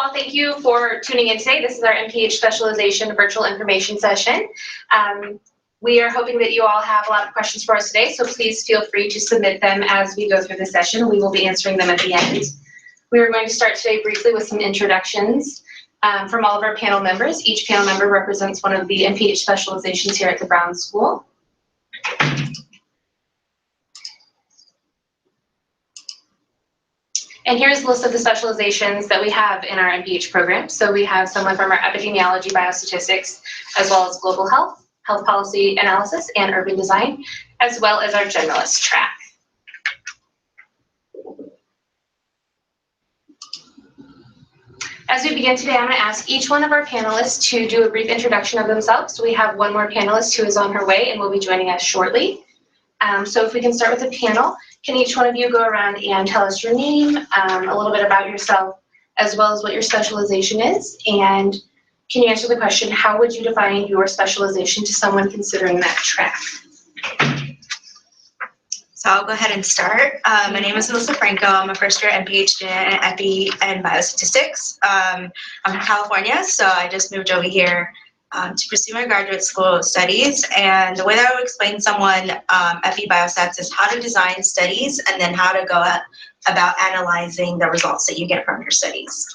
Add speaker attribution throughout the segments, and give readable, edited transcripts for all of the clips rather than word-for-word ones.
Speaker 1: all, thank you for tuning in today. This is our MPH Specialization virtual information session. We are hoping that you all have a lot of questions for us today, so please feel free to submit them as we go through the session. We will be answering them at the end. We are going to start today briefly with some introductions from all of our panel members. Each panel member represents one of the MPH specializations here at the Brown School. And here's a list of the specializations that we have in our MPH program. So we have someone from our epidemiology, biostatistics, as well as global health, health policy analysis, and urban design, as well as our generalist track. As we begin today, I'm going to ask each one of our panelists to do a brief introduction of themselves. We have one more panelist who is on her way and will be joining us shortly. So if we can start with the panel, can each one of you go around and tell us your name, a little bit about yourself, as well as what your specialization is, and can you answer the question, how would you define your specialization to someone considering that track?
Speaker 2: So I'll go ahead and start. My name is Melissa Franco. I'm a first-year MPH student in Epi and Biostatistics. I'm from California, so I just moved over here to pursue my graduate school studies. And the way that I would explain to someone Epi Biostats is how to design studies and then how to go about analyzing the results that you get from your studies.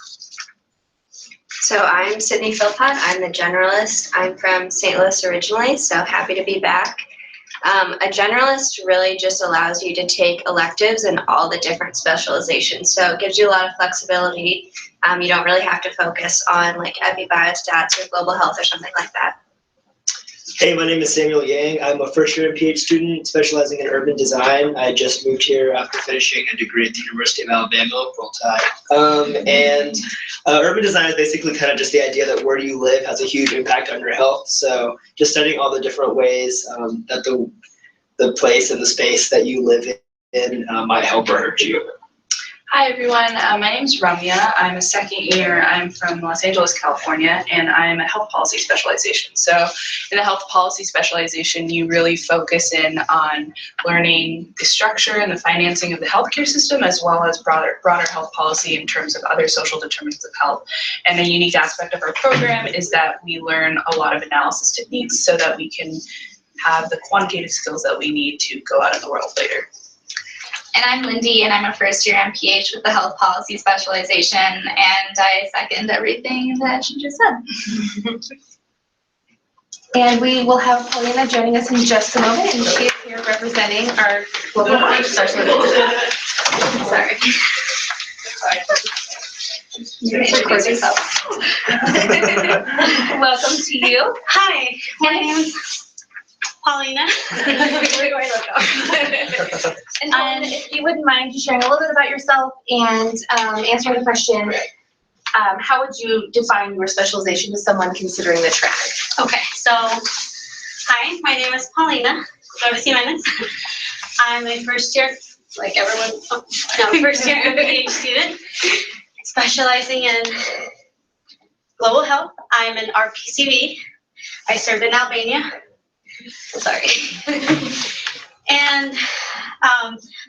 Speaker 3: So I'm Sydney Philpott. I'm the generalist. I'm from St. Louis originally, so happy to be back. A generalist really just allows you to take electives in all the different specializations. So it gives you a lot of flexibility. You don't really have to focus on like Epi Biostats or global health or something like that.
Speaker 4: Hey, my name is Samuel Yang. I'm a first-year MPH student specializing in urban design. I just moved here after finishing a degree at the University of Alabama, Roll Tide. Urban design is basically kind of just the idea that where do you live has a huge impact on your health. So just studying all the different ways that the place and the space that you live in might help or hurt you.
Speaker 5: Hi everyone, my name is Ramya. I'm a second year. I'm from Los Angeles, California, and I'm a health policy specialization. So in the health policy specialization, you really focus in on learning the structure and the financing of the healthcare system, as well as broader health policy in terms of other social determinants of health. And a unique aspect of our program is that we learn a lot of analysis techniques so that we can have the quantitative skills that we need to go out in the world later.
Speaker 6: And I'm Lindy, and I'm a first-year MPH with the Health Policy Specialization, and I second everything that she just said.
Speaker 1: And we will have Paulina joining us in just a moment, and she is here representing our global health specialization. Sorry. Welcome to you.
Speaker 7: Hi, my name's Paulina.
Speaker 1: And Paulina, if you wouldn't mind just sharing a little bit about yourself and answering the question, how would you define your specialization to someone considering the track?
Speaker 7: Okay, so hi, my name is Paulina. I'm a first year, like everyone, first year MPH student, specializing in global health. I'm an RPCV. I served in Albania. Sorry. And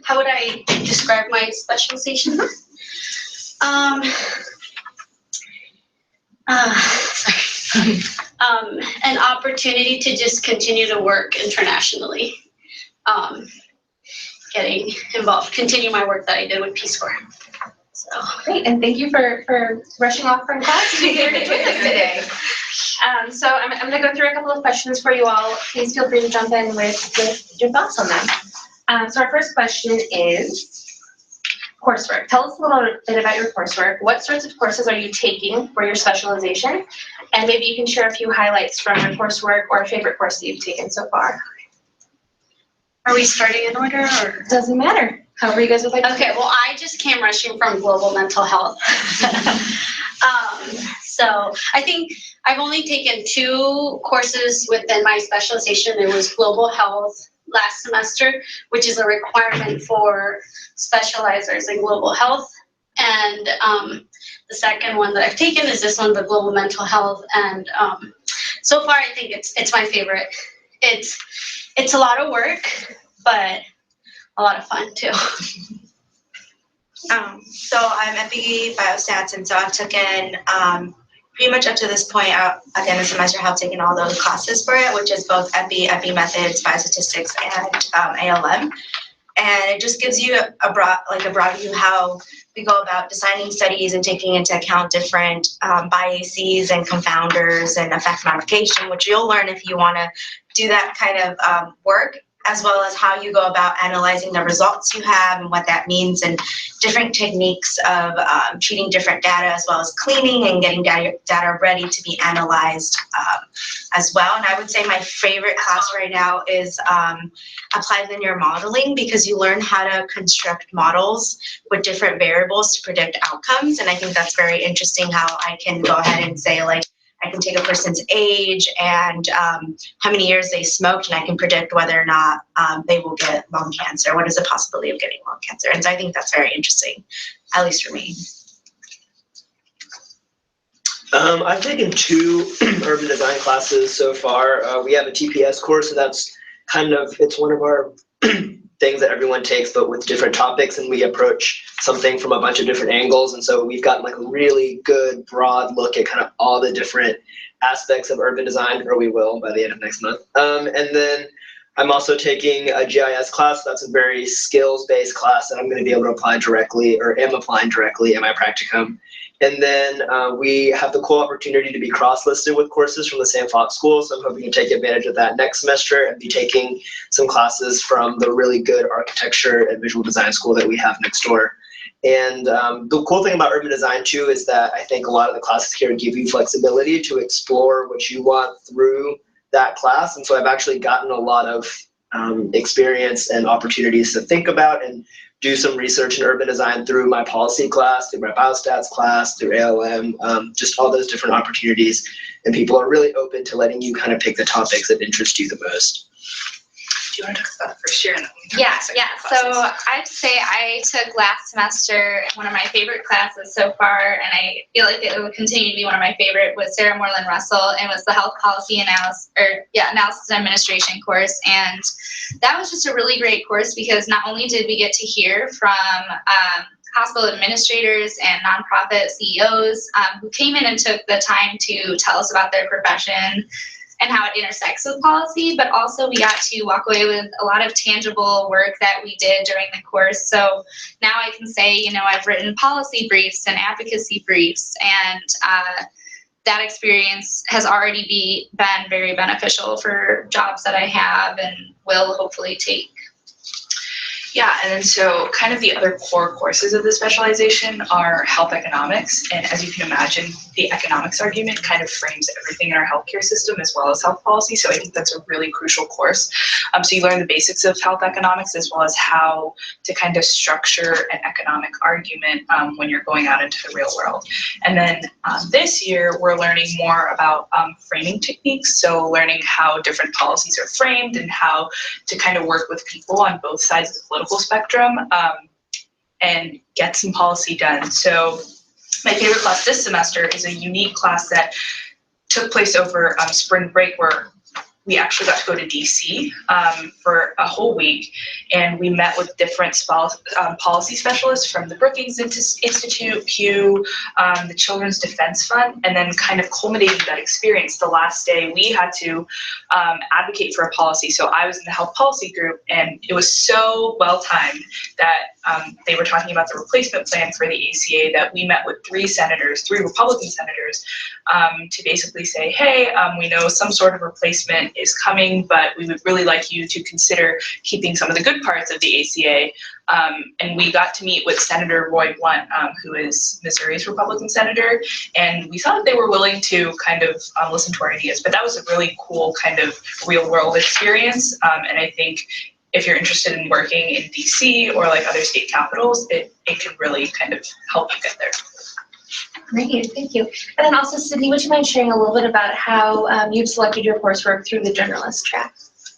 Speaker 7: how would I describe my specialization? An opportunity to just continue to work internationally, getting involved, continue my work that I did with Peace Corps. So
Speaker 1: great, and thank you for rushing off from class to be here to join us today. So I'm going to go through a couple of questions for you all. Please feel free to jump in with your thoughts on them. So our first question is coursework. Tell us a little bit about your coursework. What sorts of courses are you taking for your specialization? And maybe you can share a few highlights from your coursework or a favorite course that you've taken so far.
Speaker 7: Are we starting in order, or?
Speaker 1: Doesn't matter. However you guys would like to.
Speaker 7: Okay, well, I just came rushing from global mental health. So I think I've only taken 2 courses within my specialization. It was global health last semester, which is a requirement for specializers in global health. And the second one that I've taken is this one, the global mental health. And so far, I think it's my favorite. It's a lot of work, but a lot of fun too.
Speaker 2: So I'm Epi Biostats, and so I've taken pretty much up to this point at the end of the semester, have taken all those classes for it, which is both Epi methods, biostatistics, and ALM. And it just gives you a broad view how we go about designing studies and taking into account different biases and confounders and effect modification, which you'll learn if you want to do that kind of work, as well as how you go about analyzing the results you have and what that means, and different techniques of treating different data, as well as cleaning and getting data ready to be analyzed as well. And I would say my favorite class right now is applied linear modeling, because you learn how to construct models with different variables to predict outcomes. And I think that's very interesting, how I can go ahead and say, like, I can take a person's age and how many years they smoked, and I can predict whether or not they will get lung cancer. What is the possibility of getting lung cancer? And so I think that's very interesting, at least for me.
Speaker 4: I've taken 2 urban design classes so far. We have a TPS course, so that's it's one of our things that everyone takes, but with different topics, and we approach something from a bunch of different angles. And so we've gotten like a really good broad look at kind of all the different aspects of urban design, or we will by the end of next month. And then I'm also taking a GIS class. That's a very skills-based class that I'm going to be able to apply directly, or am applying directly in my practicum. And then we have the cool opportunity to be cross-listed with courses from the Sam Fox School, so I'm hoping to take advantage of that next semester and be taking some classes from the really good architecture and visual design school that we have next door. And the cool thing about urban design too is that I think a lot of the classes here give you flexibility to explore what you want through that class. And so I've actually gotten a lot of experience and opportunities to think about and do some research in urban design through my policy class, through my biostats class, through ALM, just all those different opportunities. And people are really open to letting you kind of pick the topics that interest you the most.
Speaker 5: Do you want to talk about the first year? And then we can
Speaker 6: Yeah.
Speaker 5: talk about the
Speaker 6: So
Speaker 5: second classes?
Speaker 6: I have to say I took last semester one of my favorite classes so far, and I feel like it will continue to be one of my favorite, was Sarah Moreland Russell, and was the Health Policy Analysis and Administration course. And that was just a really great course, because not only did we get to hear from hospital administrators and nonprofit CEOs who came in and took the time to tell us about their profession and how it intersects with policy, but also we got to walk away with a lot of tangible work that we did during the course. So now I can say, I've written policy briefs and advocacy briefs, and that experience has already been very beneficial for jobs that I have and will hopefully take.
Speaker 5: Yeah, and then so kind of the other core courses of the specialization are health economics. And as you can imagine, the economics argument kind of frames everything in our healthcare system as well as health policy. So I think that's a really crucial course. So you learn the basics of health economics, as well as how to kind of structure an economic argument when you're going out into the real world. And then this year, we're learning more about framing techniques. So learning how different policies are framed and how to kind of work with people on both sides of the political spectrum and get some policy done. So my favorite class this semester is a unique class that took place over spring break, where we actually got to go to DC for a whole week, and we met with different policy specialists from the Brookings Institute, Pew, the Children's Defense Fund, and then kind of culminating that experience. The last day we had to advocate for a policy. So I was in the health policy group, and it was so well timed that they were talking about the replacement plan for the ACA, that we met with 3 Republican senators, to basically say, hey, we know some sort of replacement is coming, but we would really like you to consider keeping some of the good parts of the ACA. And we got to meet with Senator Roy Blunt, who is Missouri's Republican senator, and we saw that they were willing to kind of listen to our ideas. But that was a really cool kind of real world experience, and I think if you're interested in working in DC or like other state capitals, it can really kind of help you get there.
Speaker 1: Great, thank you. And then also, Sydney, would you mind sharing a little bit about how you've selected your coursework through the generalist track?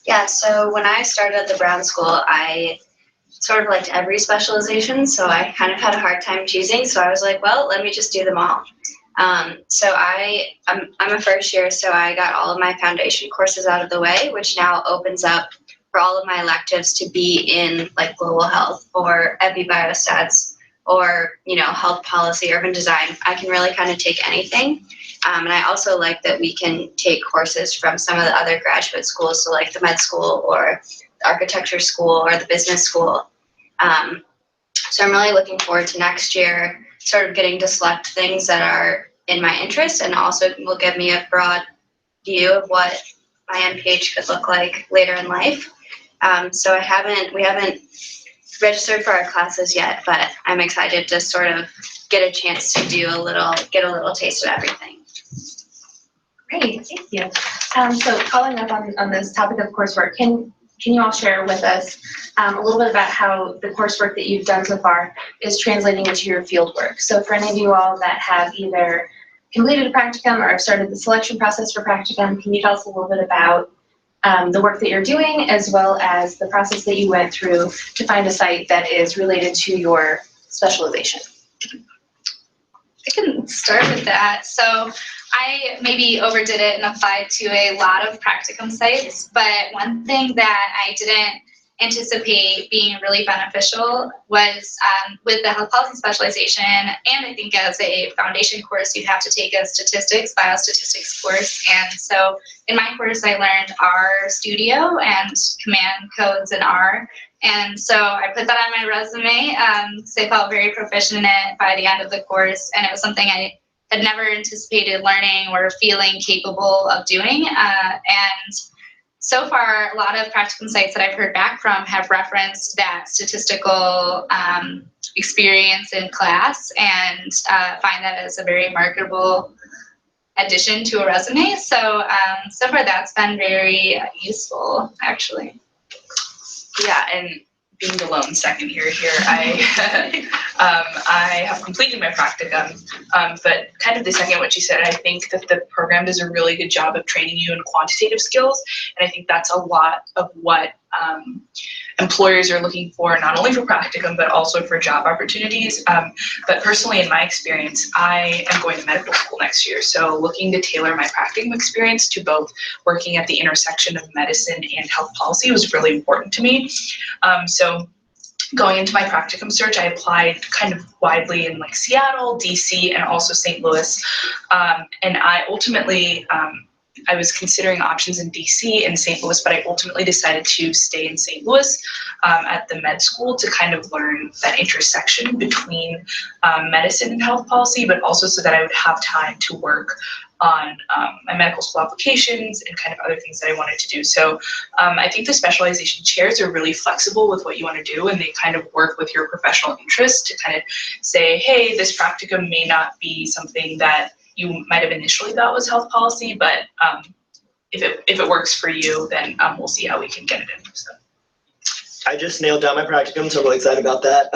Speaker 3: Yeah, so when I started at the Brown School, I sort of liked every specialization, so I kind of had a hard time choosing. So I was like, well, let me just do them all. So I'm a first year, so I got all of my foundation courses out of the way, which now opens up for all of my electives to be in like global health or epi biostats or, health policy, urban design. I can really kind of take anything. And I also like that we can take courses from some of the other graduate schools, so like the med school or the architecture school or the business school. So I'm really looking forward to next year, sort of getting to select things that are in my interest and also will give me a broad view of what my MPH could look like later in life. So we haven't registered for our classes yet, but I'm excited to sort of get a chance to get a little taste of everything.
Speaker 1: Great, thank you. So following up on this topic of coursework, can you all share with us a little bit about how the coursework that you've done so far is translating into your field work? So for any of you all that have either completed a practicum or have started the selection process for practicum, can you tell us a little bit about the work that you're doing, as well as the process that you went through to find a site that is related to your specialization?
Speaker 6: I can start with that. So I maybe overdid it and applied to a lot of practicum sites, but one thing that I didn't anticipate being really beneficial was with the health policy specialization, and I think as a foundation course, you have to take a biostatistics course. And so in my course, I learned R Studio and command codes in R. And so I put that on my resume because I felt very proficient in it by the end of the course. And it was something I had never anticipated learning or feeling capable of doing. And so far, a lot of practicum sites that I've heard back from have referenced that statistical experience in class and find that as a very marketable addition to a resume. So so far that's been very useful, actually.
Speaker 5: Yeah, and being the lone second year here, I have completed my practicum, but kind of the second what you said, I think that the program does a really good job of training you in quantitative skills, and I think that's a lot of what employers are looking for, not only for practicum, but also for job opportunities. But personally, in my experience, I am going to medical school next year, so looking to tailor my practicum experience to both working at the intersection of medicine and health policy was really important to me. So going into my practicum search, I applied kind of widely in like Seattle, DC, and also St. Louis. And I ultimately, I was considering options in DC and St. Louis, but I ultimately decided to stay in St. Louis at the med school to kind of learn that intersection between medicine and health policy, but also so that I would have time to work on my medical school applications and kind of other things that I wanted to do. So I think the specialization chairs are really flexible with what you want to do, and they kind of work with your professional interests to kind of say, hey, this practicum may not be something that you might have initially thought was health policy, but if it works for you, then we'll see how we can get it in. So.
Speaker 4: I just nailed down my practicum, so I'm really excited about that.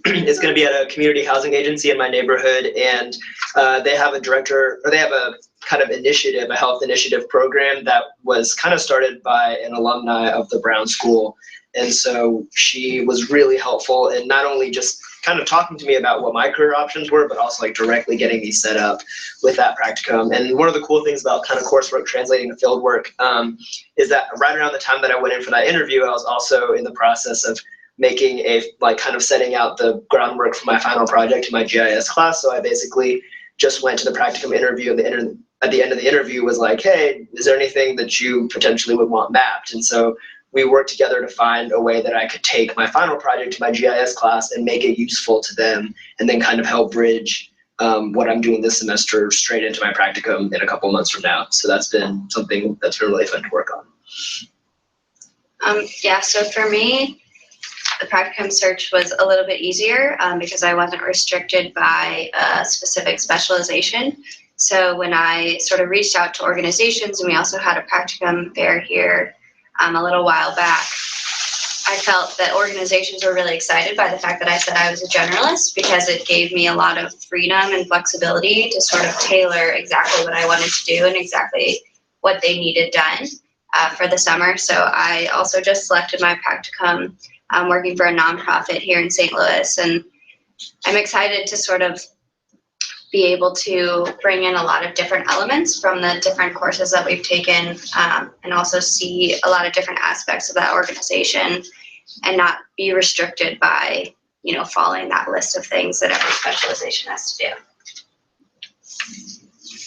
Speaker 4: It's going to be at a community housing agency in my neighborhood, and they have a kind of initiative, a health initiative program that was kind of started by an alumni of the Brown School. And so she was really helpful in not only just kind of talking to me about what my career options were, but also like directly getting me set up with that practicum. And one of the cool things about kind of coursework translating to field work is that right around the time that I went in for that interview, I was also in the process of making kind of setting out the groundwork for my final project in my GIS class. So I basically just went to the practicum interview, and at the end of the interview was like, hey, is there anything that you potentially would want mapped? And so we worked together to find a way that I could take my final project to my GIS class and make it useful to them, and then kind of help bridge what I'm doing this semester straight into my practicum in a couple months from now. So that's been something that's been really fun to work on.
Speaker 3: Yeah, so for me, the practicum search was a little bit easier because I wasn't restricted by a specific specialization. So when I sort of reached out to organizations, and we also had a practicum fair here a little while back, I felt that organizations were really excited by the fact that I said I was a generalist, because it gave me a lot of freedom and flexibility to sort of tailor exactly what I wanted to do and exactly what they needed done for the summer. So I also just selected my practicum working for a nonprofit here in St. Louis, and I'm excited to sort of be able to bring in a lot of different elements from the different courses that we've taken, and also see a lot of different aspects of that organization and not be restricted by following that list of things that every specialization has to do.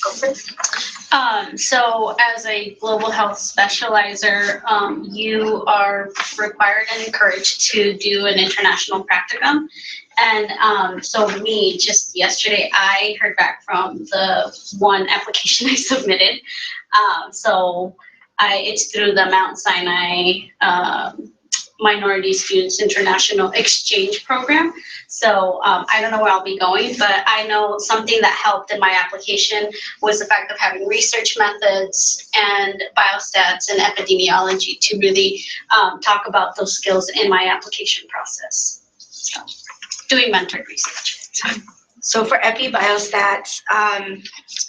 Speaker 3: Go for it.
Speaker 7: So as a global health specializer, you are required and encouraged to do an international practicum. And so me, just yesterday, I heard back from the one application I submitted. It's through the Mount Sinai Minority Students International Exchange Program. So I don't know where I'll be going, but I know something that helped in my application was the fact of having research methods and biostats and epidemiology to really talk about those skills in my application process. So doing mentored research.
Speaker 2: So for epi biostats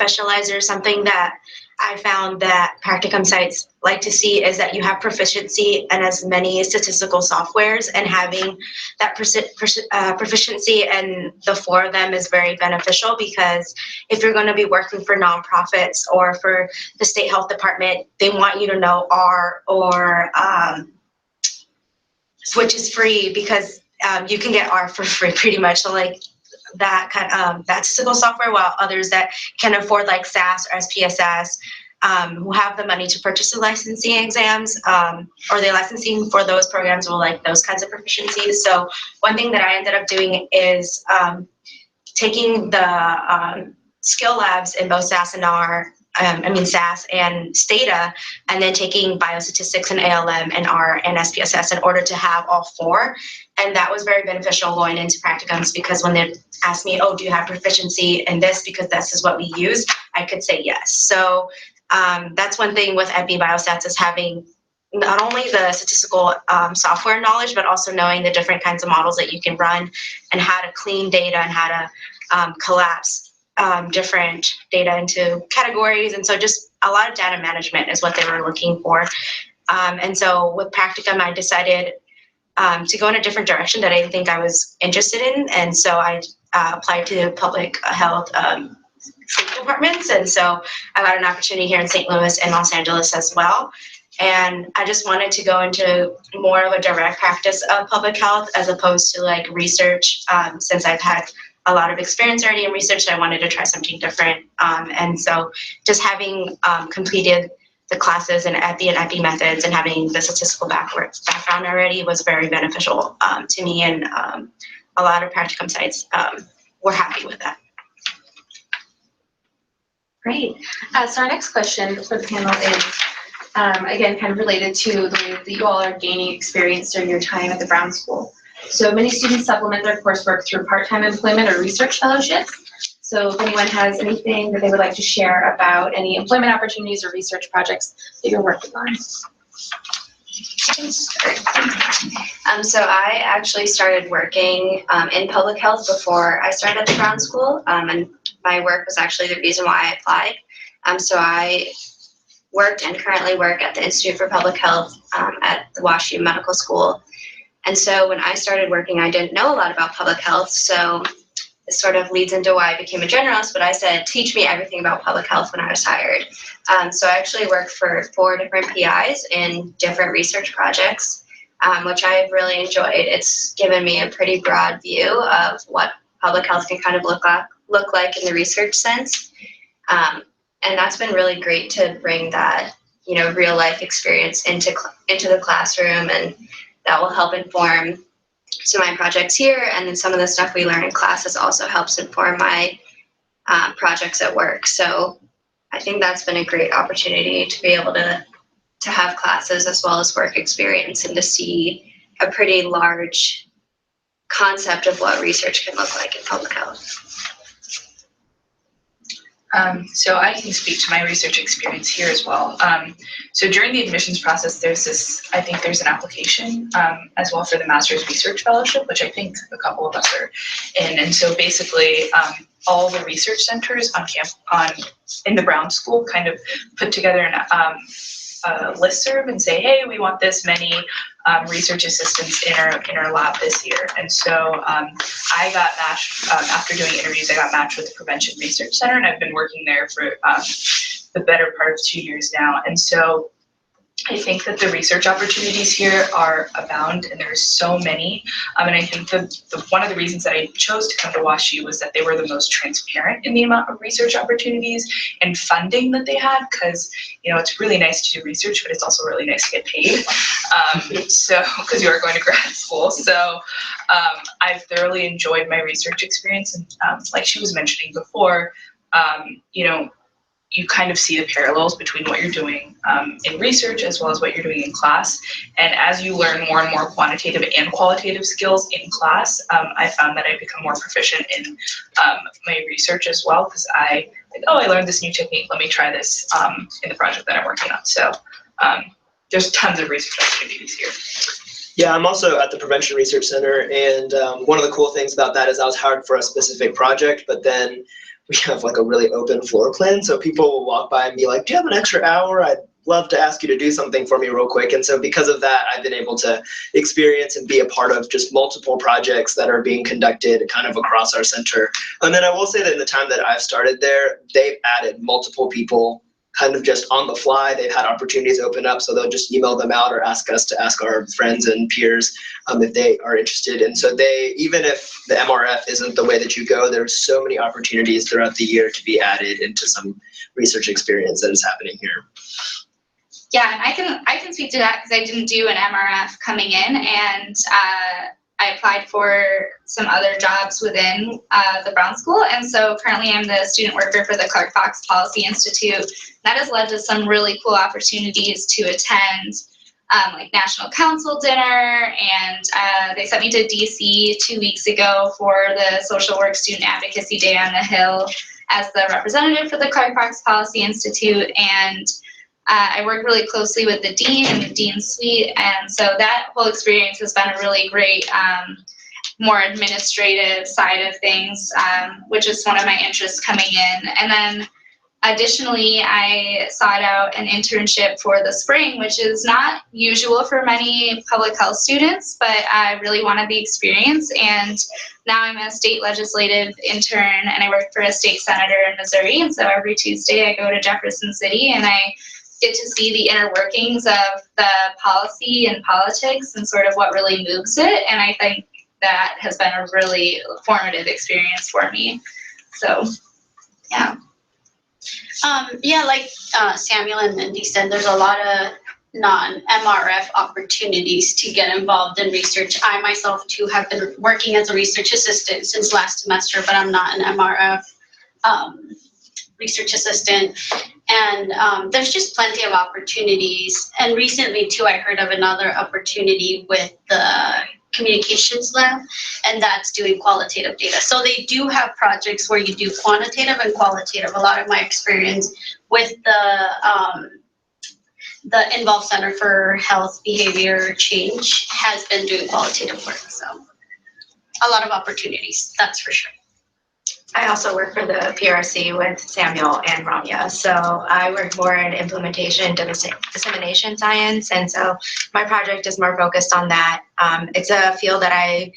Speaker 2: specializers, something that I found that practicum sites like to see is that you have proficiency in as many statistical softwares, and having that proficiency in the 4 of them is very beneficial, because if you're going to be working for nonprofits or for the state health department, they want you to know R, or which is free, because you can get R for free pretty much. So like that kind of that statistical software, while others that can afford like SAS or SPSS, who have the money to purchase the licensing exams, or the licensing for those programs, will like those kinds of proficiencies. So one thing that I ended up doing is taking the skill labs in both SAS and R, SAS and STATA, and then taking biostatistics and ALM and R and SPSS in order to have all 4. And that was very beneficial going into practicums, because when they asked me, oh, do you have proficiency in this because this is what we use, I could say yes. So that's one thing with epi biostats, is having not only the statistical software knowledge, but also knowing the different kinds of models that you can run, and how to clean data, and how to collapse different data into categories. And so just a lot of data management is what they were looking for. And so with practicum, I decided to go in a different direction that I didn't think I was interested in. And so I applied to public health state departments. And so I got an opportunity here in St. Louis and Los Angeles as well. And I just wanted to go into more of a direct practice of public health, as opposed to like research, since I've had a lot of experience already in research. I wanted to try something different. And so just having completed the classes in epi and epi methods, and having the statistical background already, was very beneficial to me, and a lot of practicum sites were happy with that.
Speaker 1: Great. So our next question for the panel is, again, kind of related to the way that you all are gaining experience during your time at the Brown School. So many students supplement their coursework through part-time employment or research fellowships. So if anyone has anything that they would like to share about any employment opportunities or research projects that you're working on.
Speaker 3: So I actually started working in public health before I started at the Brown School, and my work was actually the reason why I applied. So I worked and currently work at the Institute for Public Health at the WashU Medical School. And so when I started working, I didn't know a lot about public health. So this sort of leads into why I became a generalist, but I said, teach me everything about public health when I was hired. So I actually worked for 4 different PIs in different research projects, which I've really enjoyed. It's given me a pretty broad view of what public health can kind of look like in the research sense. And that's been really great to bring that, real life experience into the classroom, and that will help inform some of my projects here, and then some of the stuff we learn in classes also helps inform my projects at work. So I think that's been a great opportunity to be able to have classes as well as work experience, and to see a pretty large concept of what research can look like in public health.
Speaker 5: So I can speak to my research experience here as well. So during the admissions process, I think there's an application as well for the Master's Research Fellowship, which I think a couple of us are in. And so basically, all the research centers in the Brown School kind of put together a listserv and say, hey, we want this many research assistants in our lab this year. And so I got matched, after doing interviews, I got matched with the Prevention Research Center, and I've been working there for the better part of 2 years now. And so I think that the research opportunities here are abound, and there's so many. And I think one of the reasons that I chose to come to WashU was that they were the most transparent in the amount of research opportunities and funding that they had, because it's really nice to do research, but it's also really nice to get paid. So because you are going to grad school, so I've thoroughly enjoyed my research experience, and like she was mentioning before, you kind of see the parallels between what you're doing in research as well as what you're doing in class. And as you learn more and more quantitative and qualitative skills in class, I found that I become more proficient in my research as well, because I learned this new technique, let me try this in the project that I'm working on. So there's tons of research opportunities here.
Speaker 4: Yeah, I'm also at the Prevention Research Center, and one of the cool things about that is I was hired for a specific project, but then we have like a really open floor plan, so people will walk by and be like, do you have an extra hour? I'd love to ask you to do something for me real quick. And so because of that, I've been able to experience and be a part of just multiple projects that are being conducted kind of across our center. And then I will say that in the time that I've started there, they've added multiple people kind of just on the fly. They've had opportunities open up, so they'll just email them out or ask us to ask our friends and peers if they are interested. And so even if the MRF isn't the way that you go, there's so many opportunities throughout the year to be added into some research experience that is happening here.
Speaker 6: Yeah, and I can speak to that because I didn't do an MRF coming in, and I applied for some other jobs within the Brown School, and so currently I'm the student worker for the Clark Fox Policy Institute. That has led to some really cool opportunities to attend like National Council dinner, and they sent me to DC 2 weeks ago for the Social Work Student Advocacy Day on the Hill as the representative for the Clark Fox Policy Institute, and I work really closely with the dean and the dean's suite, and so that whole experience has been a really great, more administrative side of things, which is one of my interests coming in. And then additionally, I sought out an internship for the spring, which is not usual for many public health students, but I really wanted the experience. And now I'm a state legislative intern, and I work for a state senator in Missouri. And so every Tuesday I go to Jefferson City and I get to see the inner workings of the policy and politics and sort of what really moves it. And I think that has been a really formative experience for me. So, yeah.
Speaker 7: Like Samuel and Mindy said, there's a lot of non-MRF opportunities to get involved in research. I myself too have been working as a research assistant since last semester, but I'm not an MRF research assistant. And there's just plenty of opportunities. And recently too, I heard of another opportunity with the communications lab, and that's doing qualitative data. So they do have projects where you do quantitative and qualitative. A lot of my experience with the Involved Center for Health Behavior Change has been doing qualitative work. So a lot of opportunities, that's for sure.
Speaker 2: I also work for the PRC with Samuel and Ramya. So I work more in implementation and dissemination science. And so my project is more focused on that. It's a field that I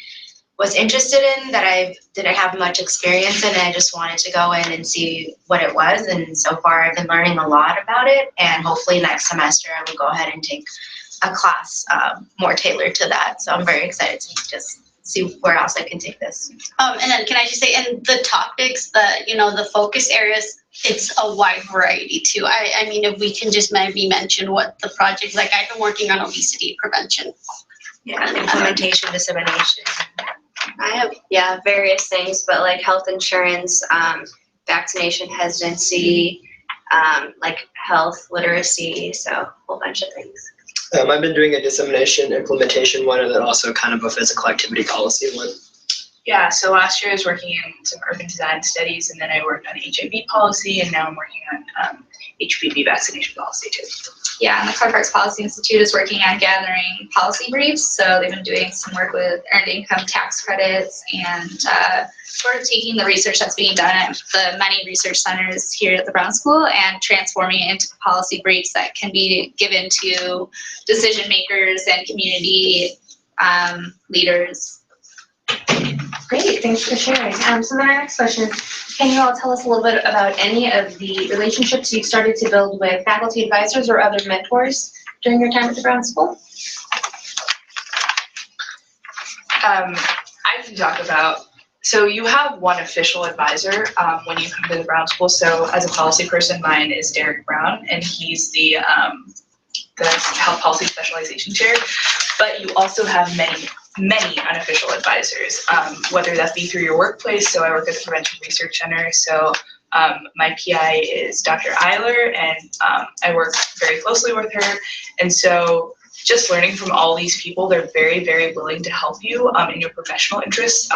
Speaker 2: was interested in, that I didn't have much experience in, and I just wanted to go in and see what it was. And so far I've been learning a lot about it. And hopefully next semester I will go ahead and take a class more tailored to that. So I'm very excited to just see where else I can take this.
Speaker 7: And then can I just say, and the topics, the focus areas, it's a wide variety too. I mean, if we can just maybe mention what the project, like I've been working on obesity prevention.
Speaker 2: Yeah, implementation, dissemination.
Speaker 3: I have, various things, but like health insurance, vaccination hesitancy, like health literacy, so a whole bunch of things.
Speaker 4: I've been doing a dissemination implementation one, and then also kind of a physical activity policy one.
Speaker 5: Yeah, so last year I was working in some urban design studies, and then I worked on HIV policy, and now I'm working on HPV vaccination policy too.
Speaker 6: Yeah, and the Clark Fox Policy Institute is working on gathering policy briefs. So they've been doing some work with earned income tax credits and sort of taking the research that's being done at the many research centers here at the Brown School and transforming it into policy briefs that can be given to decision makers and community leaders.
Speaker 1: Great, thanks for sharing. So then our next question, can you all tell us a little bit about any of the relationships you've started to build with faculty advisors or other mentors during your time at the Brown School?
Speaker 5: I can talk about, so you have one official advisor when you come to the Brown School. So as a policy person, mine is Derek Brown, and he's the Health Policy Specialization Chair. But you also have many unofficial advisors, whether that be through your workplace. So I work at the Prevention Research Center. So my PI is Dr. Eiler, and I work very closely with her. And so just learning from all these people, they're very, very willing to help you in your professional interests.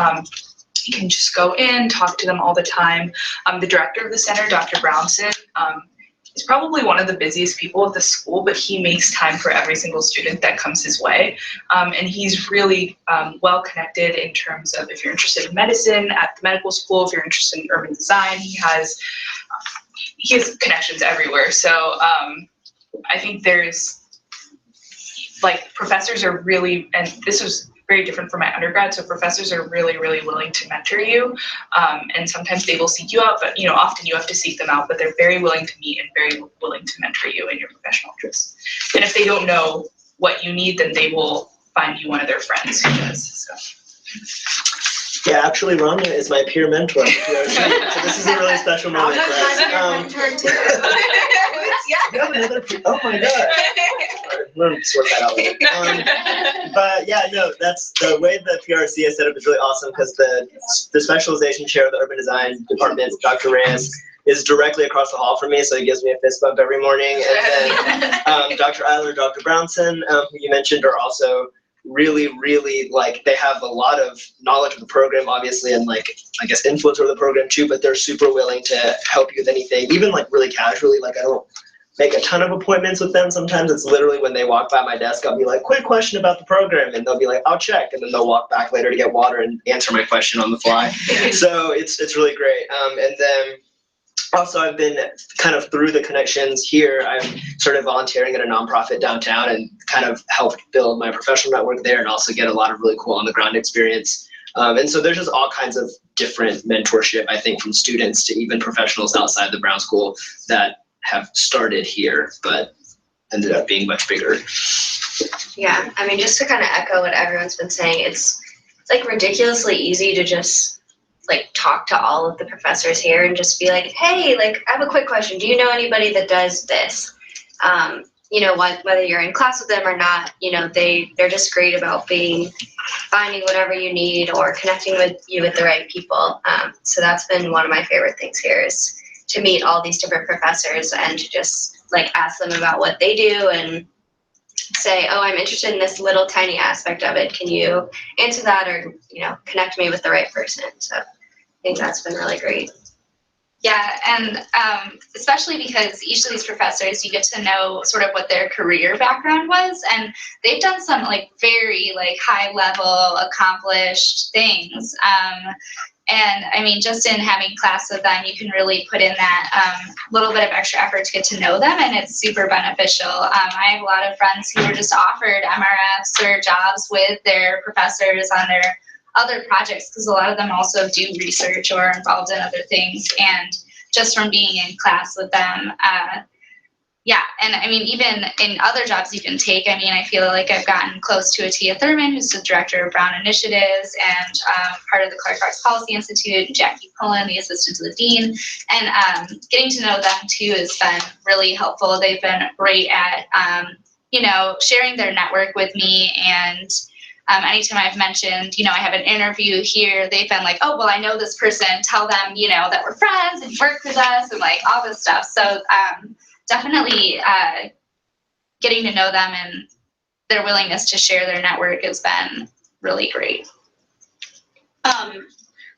Speaker 5: You can just go in, talk to them all the time. The director of the center, Dr. Brownson, is probably one of the busiest people at the school, but he makes time for every single student that comes his way. And he's really well connected in terms of if you're interested in medicine at the medical school, if you're interested in urban design, he has connections everywhere. So I think there's, like, professors are really, and this was very different from my undergrad, so professors are really, really willing to mentor you, and sometimes they will seek you out, but often you have to seek them out, but they're very willing to meet and very willing to mentor you in your professional interests. And if they don't know what you need, then they will find you one of their friends who does. So.
Speaker 4: Yeah, actually, Ramya is my peer mentor. So this is a really special moment for us. Oh my God. We're gonna sort that out later. But yeah, no, that's the way the PRC is set up is really awesome because the specialization chair of the urban design department, Dr. Reyes, is directly across the hall from me, so he gives me a fist bump every morning. And then Dr. Eiler, Dr. Brownson, who you mentioned, are also really, really, like, they have a lot of knowledge of the program, obviously, and, like, I guess influence over the program too, but they're super willing to help you with anything, even, like, really casually. Like, I don't make a ton of appointments with them. Sometimes it's literally when they walk by my desk, I'll be like, quick question about the program, and they'll be like, I'll check, and then they'll walk back later to get water and answer my question on the fly. So it's really great. And then also, I've been kind of through the connections here, I've started volunteering at a nonprofit downtown and kind of helped build my professional network there and also get a lot of really cool on-the-ground experience. And so there's just all kinds of different mentorship, I think, from students to even professionals outside the Brown School that have started here, but ended up being much bigger.
Speaker 3: Yeah, I mean, just to kind of echo what everyone's been saying, it's like ridiculously easy to just like talk to all of the professors here and just be like, hey, like, I have a quick question. Do you know anybody that does this? Whether you're in class with them or not, they're just great about finding whatever you need or connecting with you with the right people. So that's been one of my favorite things here is to meet all these different professors and to just like ask them about what they do and say, oh, I'm interested in this little tiny aspect of it. Can you answer that or, connect me with the right person? So I think that's been really great.
Speaker 6: Yeah, and especially because each of these professors, you get to know sort of what their career background was, and they've done some like very like high level accomplished things. And I mean, just in having class with them, you can really put in that little bit of extra effort to get to know them, and it's super beneficial. I have a lot of friends who were just offered MRFs or jobs with their professors on their other projects, because a lot of them also do research or are involved in other things, and just from being in class with them, yeah, and I mean, even in other jobs you can take, I mean, I feel like I've gotten close to Atia Thurman, who's the director of Brown Initiatives and part of the Clark Arts Policy Institute, and Jackie Pullen, the assistant to the dean, and getting to know them too has been really helpful. They've been great at, sharing their network with me, and anytime I've mentioned, I have an interview here, they've been like, oh, well, I know this person, tell them, that we're friends and work with us and like all this stuff. So definitely getting to know them and their willingness to share their network has been really great.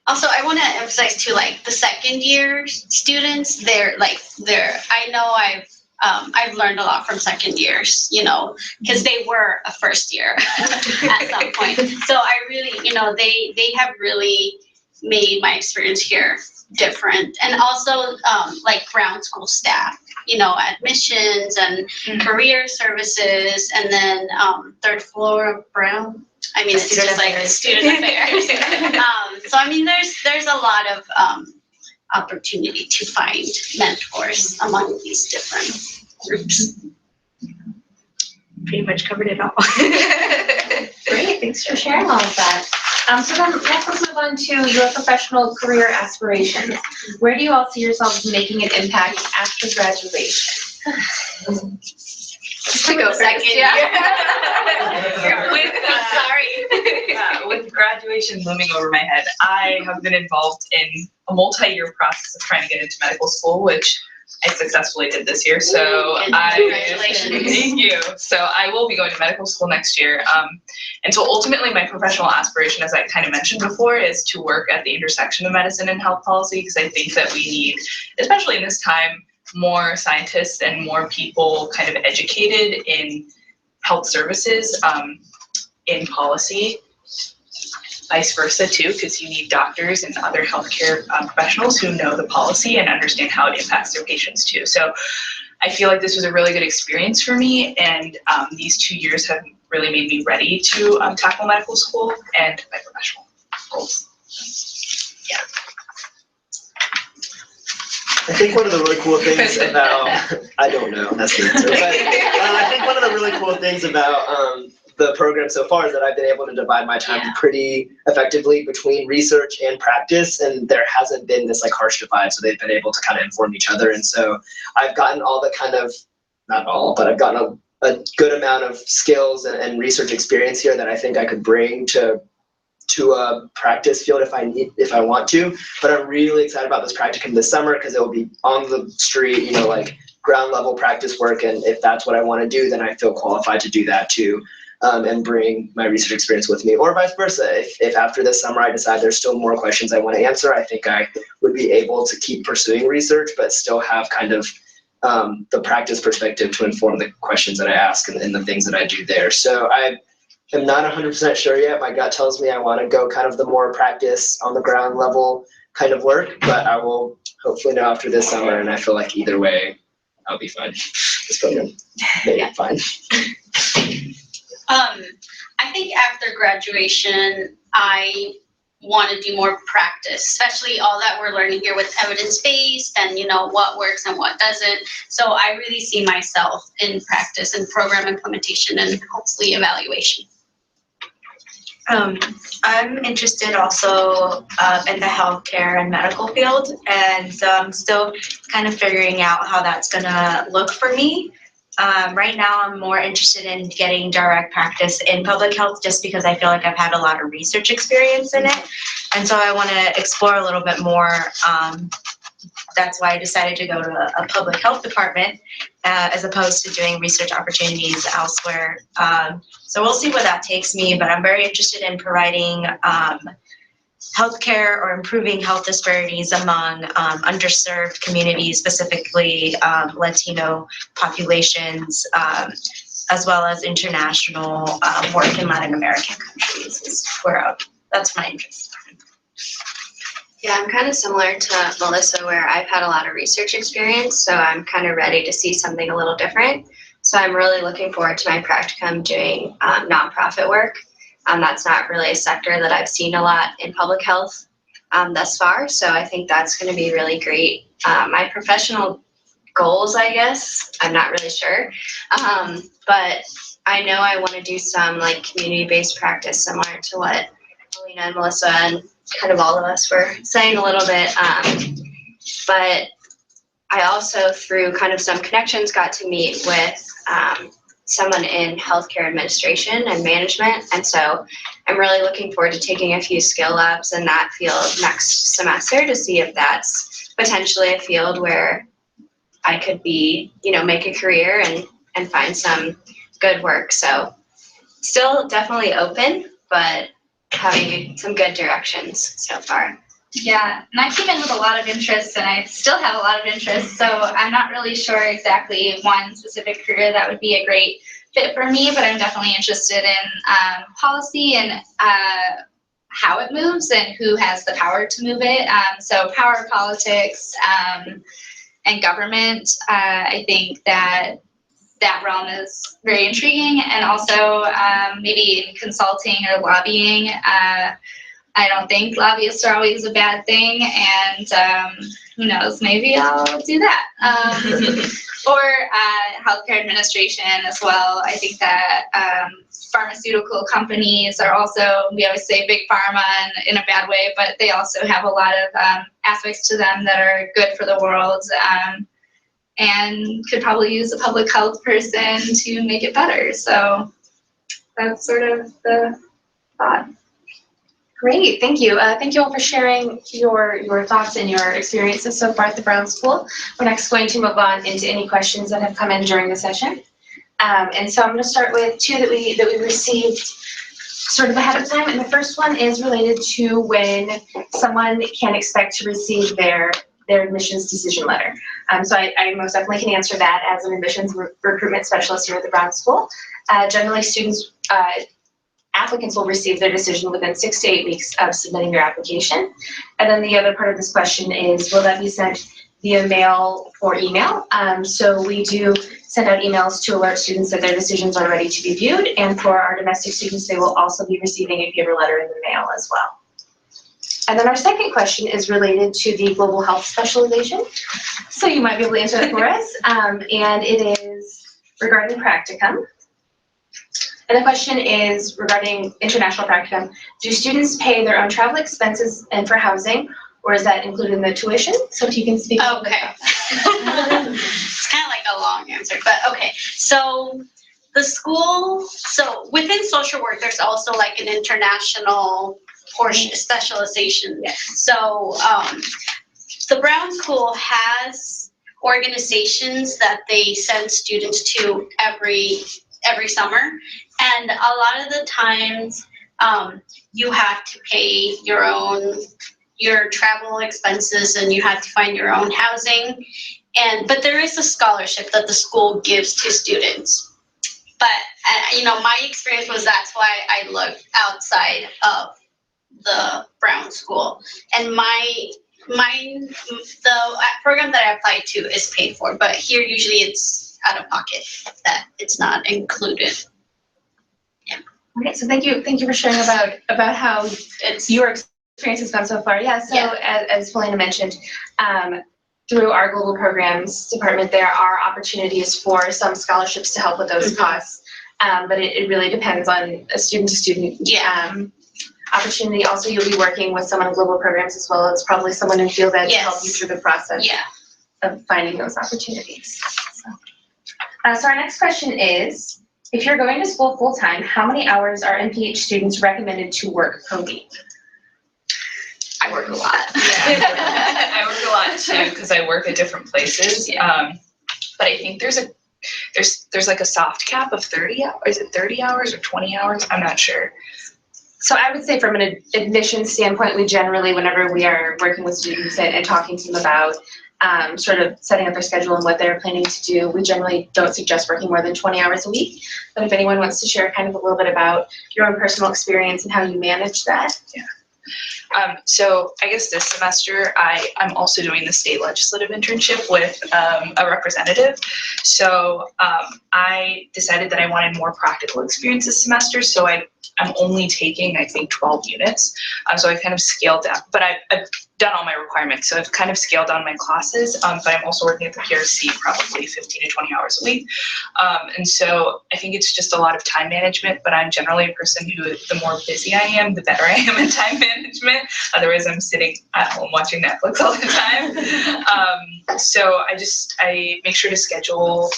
Speaker 7: Also, I want to emphasize too, like the second year students, I know I've learned a lot from second years, because they were a first year at some point. So I really, they have really made my experience here different. And also like Brown School staff, admissions and career services, and then third floor of Brown. I mean, it's just like student affairs. So I mean, there's a lot of opportunity to find mentors among these different groups.
Speaker 2: pretty much covered it all.
Speaker 1: Great, thanks for sharing all of that. So then next let's move on to your professional career aspirations. Where do you all see yourselves making an impact after graduation?
Speaker 7: Just to go second.
Speaker 5: With graduation looming over my head, I have been involved in a multi-year process of trying to get into medical school, which I successfully did this year. So
Speaker 7: Congratulations.
Speaker 5: Thank you. So I will be going to medical school next year. And so ultimately my professional aspiration, as I kind of mentioned before, is to work at the intersection of medicine and health policy, because I think that we need, especially in this time, more scientists and more people kind of educated in health services, in policy, vice versa too, because you need doctors and other healthcare professionals who know the policy and understand how it impacts their patients too. So I feel like this was a really good experience for me, and these 2 years have really made me ready to tackle medical school and my professional goals.
Speaker 4: I think one of the really cool things about, I don't know, that's the answer, but I think one of the really cool things about the program so far is that I've been able to divide my time pretty effectively between research and practice, and there hasn't been this like harsh divide, so they've been able to kind of inform each other. And so I've gotten all the kind of, not all, but I've gotten a good amount of skills and research experience here that I think I could bring to a practice field if I want to. But I'm really excited about this practicum this summer because it will be on the street, you know, like ground level practice work, and if that's what I want to do, then I feel qualified to do that too. And bring my research experience with me, or vice versa. If after this summer I decide there's still more questions I want to answer, I think I would be able to keep pursuing research, but still have kind of the practice perspective to inform the questions that I ask and the things that I do there. So I am not 100% sure yet. My gut tells me I want to go kind of the more practice on the ground level kind of work, but I will hopefully know after this summer, and I feel like either way, I'll be fine. This program made it fine.
Speaker 7: I think after graduation, I want to do more practice, especially all that we're learning here with evidence-based and, you know, what works and what doesn't. So I really see myself in practice and program implementation and hopefully evaluation.
Speaker 2: I'm interested also in the healthcare and medical field, and so I'm still kind of figuring out how that's gonna look for me. Right now, I'm more interested in getting direct practice in public health just because I feel like I've had a lot of research experience in it. And so I want to explore a little bit more. That's why I decided to go to a public health department as opposed to doing research opportunities elsewhere. So we'll see where that takes me, but I'm very interested in providing healthcare or improving health disparities among underserved communities, specifically Latino populations, as well as international work in Latin American countries is where that's my interest.
Speaker 3: Yeah, I'm kind of similar to Melissa, where I've had a lot of research experience, so I'm kind of ready to see something a little different. So I'm really looking forward to my practicum doing nonprofit work. That's not really a sector that I've seen a lot in public health thus far, so I think that's going to be really great. My professional goals, I guess, I'm not really sure, but I know I want to do some like community-based practice similar to what Alina and Melissa and kind of all of us were saying a little bit, but I also, through kind of some connections, got to meet with someone in healthcare administration and management, and so I'm really looking forward to taking a few skill labs in that field next semester to see if that's potentially a field where I could be, you know, make a career and find some good work. So still definitely open, but having some good directions so far.
Speaker 6: Yeah, and I came in with a lot of interests, and I still have a lot of interests, so I'm not really sure exactly one specific career that would be a great fit for me, but I'm definitely interested in policy and how it moves and who has the power to move it. So power politics and government, I think that realm is very intriguing, and also maybe in consulting or lobbying. I don't think lobbyists are always a bad thing, and who knows, maybe I'll do that. Or healthcare administration as well. I think that pharmaceutical companies are also, we always say big pharma in a bad way, but they also have a lot of aspects to them that are good for the world, and could probably use a public health person to make it better. So that's sort of the thought.
Speaker 1: Great, thank you. Thank you all for sharing your thoughts and your experiences so far at the Brown School. We're next going to move on into any questions that have come in during the session. And so I'm going to start with two that we received sort of ahead of time. And the first one is related to when someone can expect to receive their admissions decision letter. So I most definitely can answer that as an admissions recruitment specialist here at the Brown School. Generally, applicants will receive their decision within 6 to 8 weeks of submitting their application. And then the other part of this question is, will that be sent via mail or email? So we do send out emails to alert students that their decisions are ready to be viewed. And for our domestic students, they will also be receiving a paper letter in the mail as well. And then our second question is related to the global health specialization. So you might be able to answer that for us. And it is regarding practicum. And the question is regarding international practicum. Do students pay their own travel expenses and for housing, or is that included in the tuition? So if you can speak.
Speaker 7: Okay. It's kind of like a long answer, but okay. So the school, so within social work, there's also like an international portion, specialization.
Speaker 1: Yes.
Speaker 7: So the Brown School has organizations that they send students to every summer, and a lot of the times you have to pay your travel expenses, and you have to find your own housing, but there is a scholarship that the school gives to students. But my experience was that's why I looked outside of the Brown School, and the program that I applied to is paid for, but here usually it's out of pocket, that it's not included. Yeah.
Speaker 1: Okay, so thank you for sharing about how your experience has gone so far. Yeah, so yeah. As Felina mentioned, through our global programs department, there are opportunities for some scholarships to help with those costs, but it really depends on a student to student opportunity. Also, you'll be working with someone in global programs as well as probably someone in field ed to help you through the process of finding those opportunities. So our next question is, if you're going to school full-time, how many hours are MPH students recommended to work per week?
Speaker 5: I work a lot. Yeah. I work a lot too because I work at different places. But I think there's like a soft cap of 30 hours. Is it 30 hours or 20 hours? I'm not sure.
Speaker 1: So I would say from an admission standpoint, we generally, whenever we are working with students and talking to them about sort of setting up their schedule and what they're planning to do, we generally don't suggest working more than 20 hours a week. But if anyone wants to share kind of a little bit about your own personal experience and how you manage that.
Speaker 5: Yeah. So I guess this semester I'm also doing the state legislative internship with a representative. So I decided that I wanted more practical experience this semester. So I'm only taking, I think, 12 units. So I kind of scaled down, but I've done all my requirements. So I've kind of scaled down my classes, but I'm also working at the PRC probably 15 to 20 hours a week. And so I think it's just a lot of time management, but I'm generally a person who, the more busy I am, the better I am in time management. Otherwise, I'm sitting at home watching Netflix all the time. So I make sure to schedule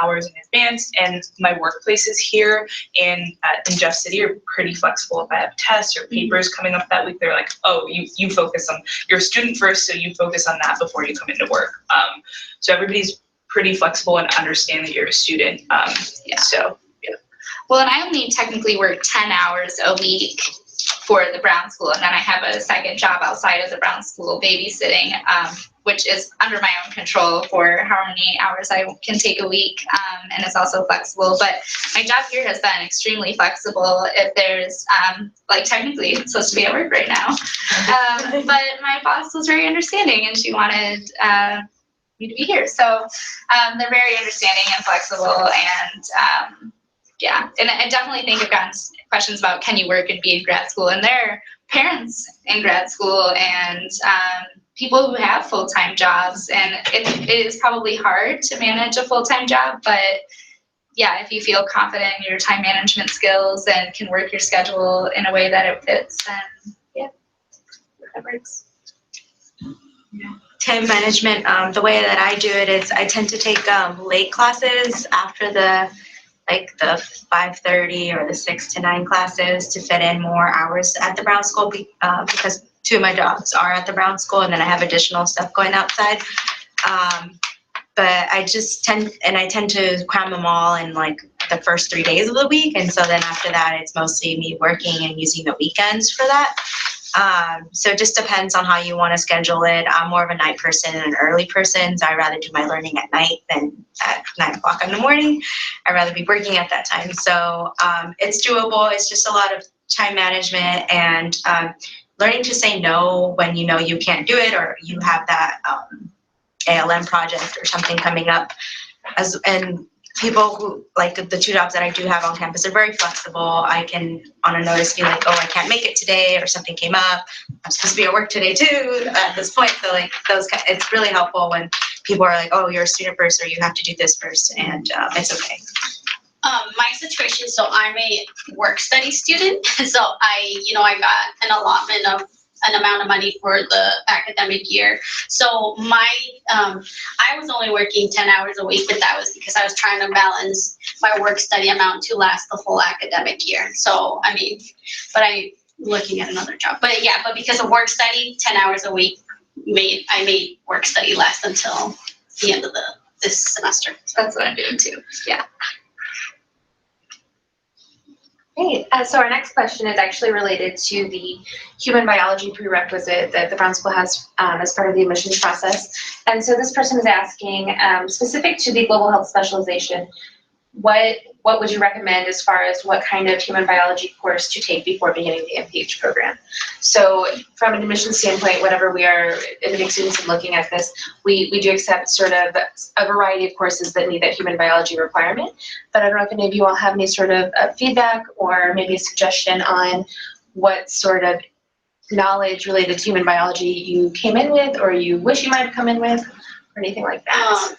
Speaker 5: hours in advance, and my workplaces here in Jeff City are pretty flexible. If I have tests or papers coming up that week, they're like, oh, you focus on, you're a student first, so you focus on that before you come into work. So everybody's pretty flexible and understand that you're a student. So, yeah.
Speaker 6: Well, and I only technically work 10 hours a week for the Brown School, and then I have a second job outside of the Brown School babysitting, which is under my own control for how many hours I can take a week, and it's also flexible. But my job here has been extremely flexible. If there's, technically it's supposed to be at work right now, but my boss was very understanding, and she wanted me to be here. So they're very understanding and flexible, and and I definitely think I've gotten questions about, can you work and be in grad school? And there are parents in grad school, and people who have full-time jobs, and it is probably hard to manage a full-time job, but yeah, if you feel confident in your time management skills and can work your schedule in a way that it fits, then yeah, that works.
Speaker 2: Time management, the way that I do it is I tend to take late classes after the 5:30 or the 6 to 9 classes to fit in more hours at the Brown School because 2 of my jobs are at the Brown School, and then I have additional stuff going outside. But I tend to cram them all in like the first 3 days of the week, and so then after that it's mostly me working and using the weekends for that. So it just depends on how you want to schedule it. I'm more of a night person and an early person, so I'd rather do my learning at night than at 9 o'clock in the morning. I'd rather be working at that time. So it's doable. It's just a lot of time management and learning to say no when you know you can't do it, or you have that ALM project or something coming up. And people who, like the 2 jobs that I do have on campus, are very flexible. I can on a notice be like, oh, I can't make it today, or something came up. I'm supposed to be at work today too at this point. So like it's really helpful when people are like, oh, you're a student first, or you have to do this first, and it's okay.
Speaker 7: My situation, so I'm a work study student, so I got an allotment of an amount of money for the academic year. So I was only working 10 hours a week, but that was because I was trying to balance my work study amount to last the full academic year. So, but I'm looking at another job. But because of work study, 10 hours a week, I made work study last until the end of this semester.
Speaker 6: That's what I'm doing too. Yeah.
Speaker 1: Great. So our next question is actually related to the human biology prerequisite that the Brown School has as part of the admissions process. And so this person is asking, specific to the global health specialization, what would you recommend as far as what kind of human biology course to take before beginning the MPH program? So from an admissions standpoint, whenever we are admitting students and looking at this, we do accept sort of a variety of courses that meet that human biology requirement. But I don't know if any of you all have any sort of feedback or maybe a suggestion on what sort of knowledge related to human biology you came in with, or you wish you might have come in with, or anything like that.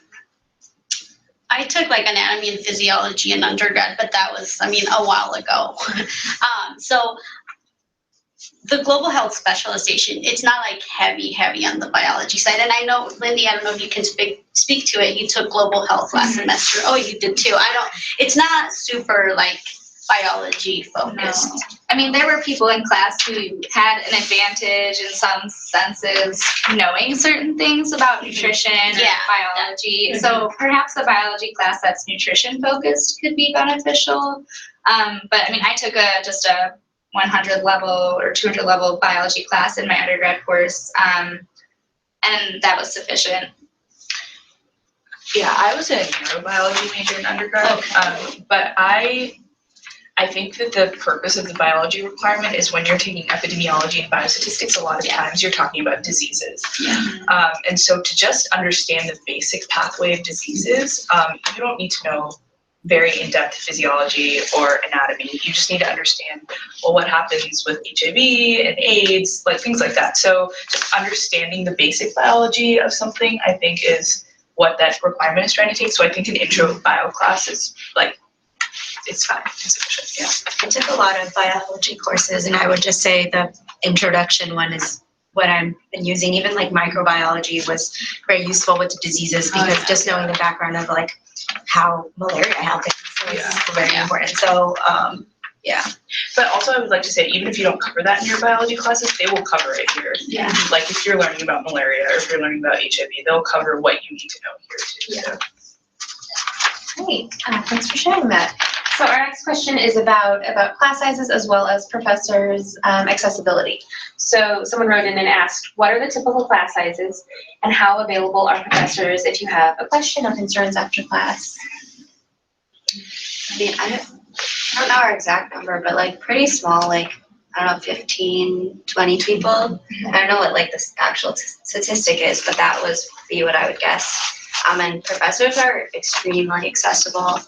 Speaker 7: I took like anatomy and physiology in undergrad, but that was, a while ago. So the global health specialization, it's not like heavy on the biology side. And I know, Lindy, I don't know if you can speak to it. You took global health last semester. Oh, you did too. It's not super like biology focused.
Speaker 6: No. There were people in class who had an advantage in some senses knowing certain things about nutrition or biology.
Speaker 7: Mm-hmm.
Speaker 6: So perhaps a biology class that's nutrition focused could be beneficial. But I took just a 100 level or 200 level biology class in my undergrad course, and that was sufficient.
Speaker 5: Yeah, I was a neurobiology major in undergrad, but I think that the purpose of the biology requirement is when you're taking epidemiology and biostatistics, a lot of times you're talking about diseases.
Speaker 7: Yeah.
Speaker 5: And so to just understand the basic pathway of diseases, you don't need to know very in-depth physiology or anatomy. You just need to understand, what happens with HIV and AIDS, like things like that. So just understanding the basic biology of something, I think, is what that requirement is trying to take. So I think an intro bio class is it's fine, it's sufficient, yeah.
Speaker 2: I took a lot of biology courses, and I would just say the introduction one is what I've been using. Even like microbiology was very useful with the diseases, because just knowing the background of like how malaria happens is very important. So
Speaker 5: But also I would like to say, even if you don't cover that in your biology classes, they will cover it here.
Speaker 7: Yeah.
Speaker 5: Like if you're learning about malaria or if you're learning about HIV, they'll cover what you need to know here too.
Speaker 1: Yeah. Great. Thanks for sharing that. So our next question is about class sizes as well as professors' accessibility. So someone wrote in and asked, what are the typical class sizes, and how available are professors if you have a question or concerns after class?
Speaker 3: I don't know our exact number, but like pretty small, like, I don't know, 15, 20 people. I don't know what like the actual statistic is, but that would be what I would guess. And professors are extremely accessible.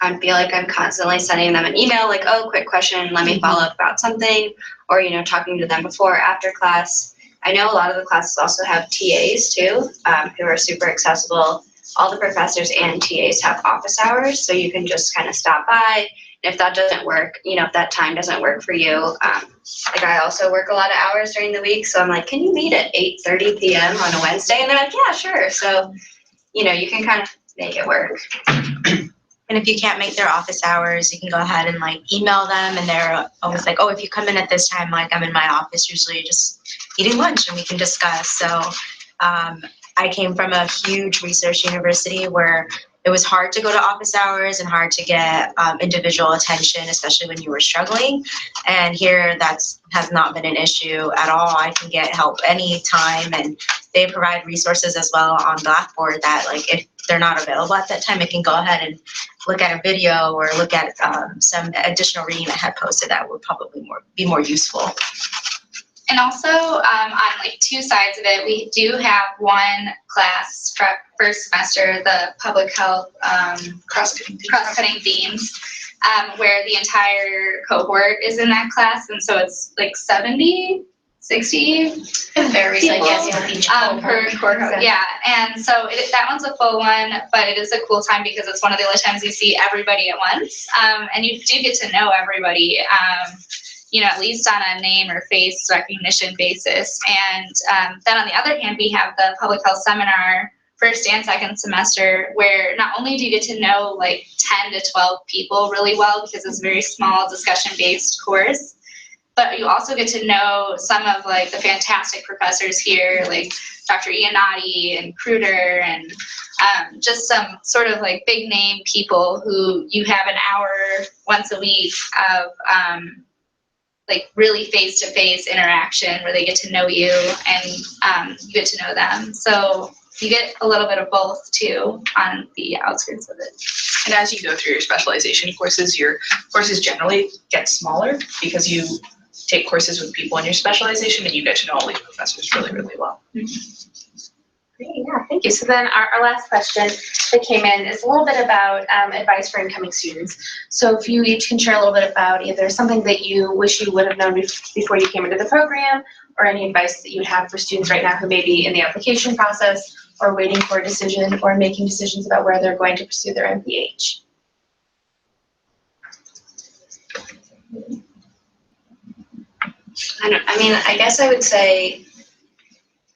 Speaker 3: I feel like I'm constantly sending them an email like, oh, quick question, let me follow up about something, or, talking to them before or after class. I know a lot of the classes also have TAs too, who are super accessible. All the professors and TAs have office hours, so you can just kind of stop by. And if that doesn't work, if that time doesn't work for you, like I also work a lot of hours during the week, so I'm like, can you meet at 8:30 p.m. on a Wednesday? And they're like, yeah, sure. So, you can kind of make it work.
Speaker 2: And if you can't make their office hours, you can go ahead and like email them, and they're always like, oh, if you come in at this time, like I'm in my office usually just eating lunch and we can discuss. So I came from a huge research university where it was hard to go to office hours and hard to get individual attention, especially when you were struggling. And here has not been an issue at all. I can get help anytime, and they provide resources as well on Blackboard that like if they're not available at that time, I can go ahead and look at a video or look at some additional reading I had posted that would probably be more useful.
Speaker 6: And also, on like two sides of it, we do have one class first semester, the public health cross-cutting themes, where the entire cohort is in that class, and so it's like 70, 60
Speaker 7: It varies, I guess, with each
Speaker 6: per cohort. Yeah, and so that one's a full one, but it is a cool time because it's one of the only times you see everybody at once, and you do get to know everybody. At least on a name or face recognition basis. And then on the other hand, we have the public health seminar first and second semester, where not only do you get to know like 10 to 12 people really well because it's a very small discussion-based course, but you also get to know some of like the fantastic professors here, like Dr. Iannotti and Kruder, and just some sort of like big name people who you have an hour once a week of like really face-to-face interaction where they get to know you and you get to know them. So you get a little bit of both too on the outskirts of it.
Speaker 5: And as you go through your specialization courses, your courses generally get smaller because you take courses with people in your specialization and you get to know all these professors really, really well.
Speaker 1: Great, yeah, thank you. So then our last question that came in is a little bit about advice for incoming students. So if you each can share a little bit about either something that you wish you would have known before you came into the program, or any advice that you would have for students right now who may be in the application process or waiting for a decision or making decisions about where they're going to pursue their MPH.
Speaker 3: I guess I would say,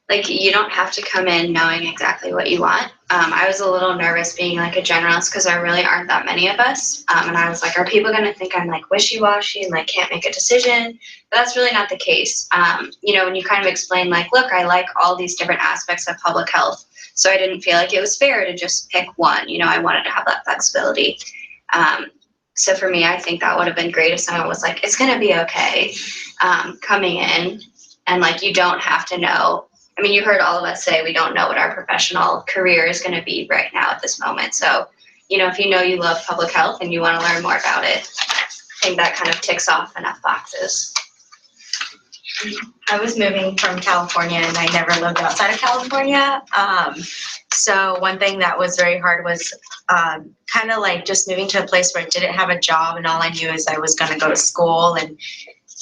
Speaker 3: like, you don't have to come in knowing exactly what you want. I was a little nervous being like a generalist because there really aren't that many of us. And I was like, are people going to think I'm like wishy-washy and like can't make a decision? But that's really not the case. When you kind of explain like, look, I like all these different aspects of public health. So I didn't feel like it was fair to just pick one. I wanted to have that flexibility. So for me, I think that would have been great if someone was like, it's going to be okay coming in, and like you don't have to know. You heard all of us say we don't know what our professional career is going to be right now at this moment. So, if you know you love public health and you want to learn more about it, I think that kind of ticks off enough boxes.
Speaker 2: I was moving from California and I never lived outside of California. So one thing that was very hard was kind of like just moving to a place where I didn't have a job, and all I knew is I was going to go to school and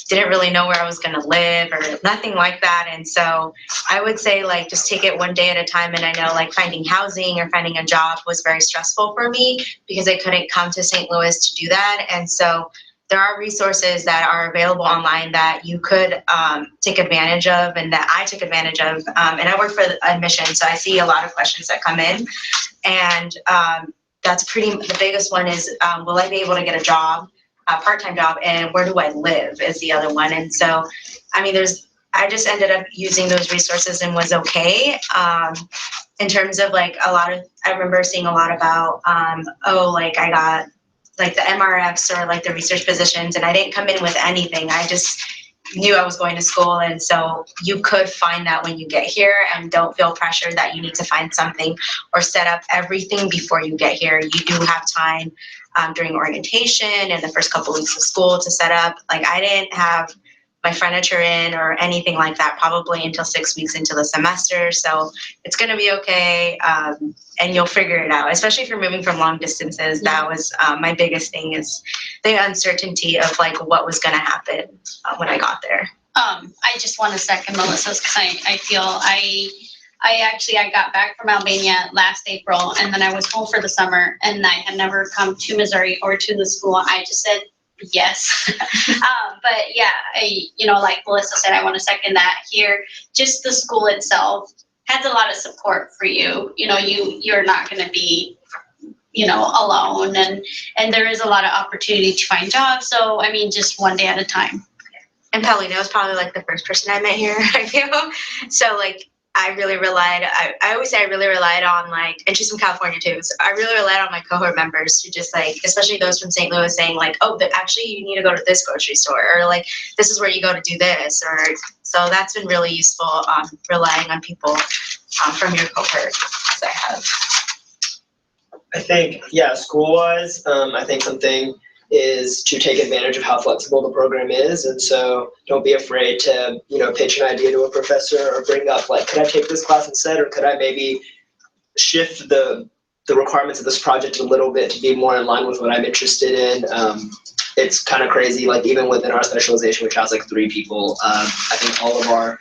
Speaker 2: didn't really know where I was going to live or nothing like that. And so I would say like just take it one day at a time. And I know like finding housing or finding a job was very stressful for me because I couldn't come to St. Louis to do that. And so there are resources that are available online that you could take advantage of, and that I took advantage of. And I work for admissions, so I see a lot of questions that come in. And that's the biggest one is, will I be able to get a job? A part-time job, and where do I live is the other one. And so, I just ended up using those resources and was okay. In terms of like I remember seeing a lot about, I got like the MRFs or like the research positions, and I didn't come in with anything. I just knew I was going to school. And so you could find that when you get here, and don't feel pressured that you need to find something or set up everything before you get here. You do have time during orientation and the first couple weeks of school to set up. Like I didn't have my furniture in or anything like that probably until 6 weeks into the semester. So it's going to be okay. And you'll figure it out, especially if you're moving from long distances. That was my biggest thing, is the uncertainty of like what was going to happen when I got there.
Speaker 7: I just want to second Melissa's because I feel I got back from Albania last April and then I was home for the summer and I had never come to Missouri or to the school. I just said yes. But yeah, like Melissa said, I want to second that here. Just the school itself has a lot of support for you. You're not going to be alone and there is a lot of opportunity to find jobs. So, I mean, just one day at a time.
Speaker 2: And Paulina was probably like the first person I met here, I feel. So like I really relied, I always say I really relied on like, and she's from California too, so I really relied on my cohort members to just like, especially those from St. Louis saying like, oh, but actually you need to go to this grocery store, or like, this is where you go to do this, or, so that's been really useful, relying on people from your cohort as I have.
Speaker 4: I think, yeah, school-wise, I think something is to take advantage of how flexible the program is. And so don't be afraid to, pitch an idea to a professor or bring up like, could I take this class instead? Or could I maybe shift the requirements of this project a little bit to be more in line with what I'm interested in? It's kind of crazy, like even within our specialization, which has like 3 people, I think all of our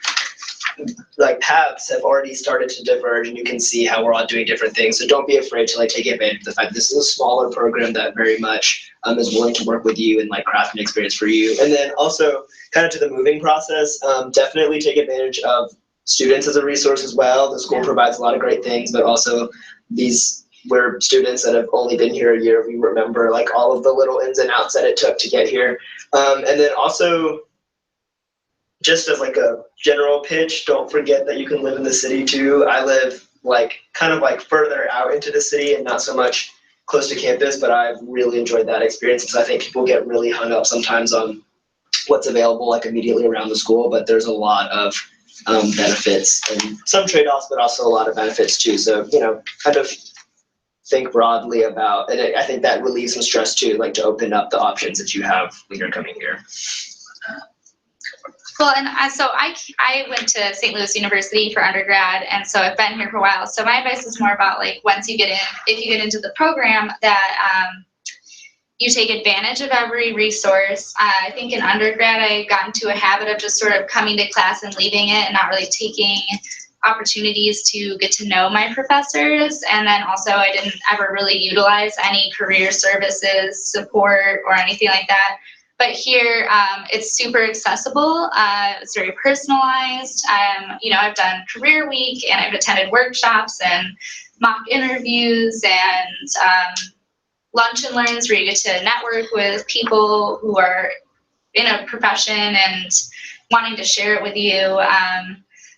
Speaker 4: like paths have already started to diverge, and you can see how we're all doing different things. So don't be afraid to like take advantage of the fact this is a smaller program that very much is willing to work with you and like craft an experience for you. And then also kind of to the moving process, definitely take advantage of students as a resource as well. The school provides a lot of great things, but also we're students that have only been here a year. We remember like all of the little ins and outs that it took to get here. And then also, just as like a general pitch, don't forget that you can live in the city too. I live like kind of like further out into the city and not so much close to campus, but I've really enjoyed that experience because I think people get really hung up sometimes on what's available like immediately around the school, but there's a lot of benefits and some trade-offs, but also a lot of benefits too. So, kind of think broadly about, and I think that relieves some stress too, like to open up the options that you have when you're coming here.
Speaker 6: Well, and so I went to St. Louis University for undergrad, and so I've been here for a while. So my advice is more about like once you get in, if you get into the program, that you take advantage of every resource. I think in undergrad I got into a habit of just sort of coming to class and leaving it and not really taking opportunities to get to know my professors. And then also I didn't ever really utilize any career services support or anything like that. But here, it's super accessible. It's very personalized. I've done Career Week and I've attended workshops and mock interviews and lunch and learns where you get to network with people who are in a profession and wanting to share it with you.